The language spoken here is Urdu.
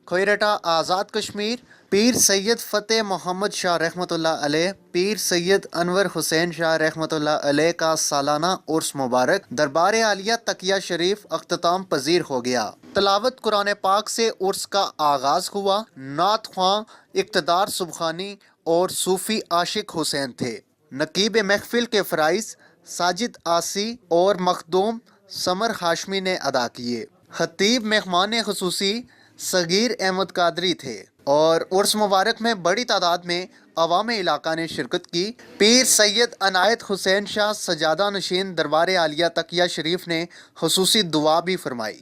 کوئٹہ آزاد کشمیر، پیر سید فتح محمد شاہ رحمۃ اللہ علیہ، پیر سید انور حسین شاہ رحمۃ اللہ علیہ کا سالانہ عرس مبارک دربار عالیہ تقیہ شریف اختتام پذیر ہو گیا۔ تلاوت قرآن پاک سے عرس کا آغاز ہوا۔ نعت خواں اقتدار سبحانی اور صوفی عاشق حسین تھے۔ نقیب محفل کے فرائض ساجد آسی اور مخدوم سمر ہاشمی نے ادا کیے۔ خطیب مہمان خصوصی صغیر احمد قادری تھے اور عرس مبارک میں بڑی تعداد میں عوام علاقہ نے شرکت کی۔ پیر سید عنایت حسین شاہ سجادہ نشین دربار عالیہ تقیہ شریف نے خصوصی دعا بھی فرمائی۔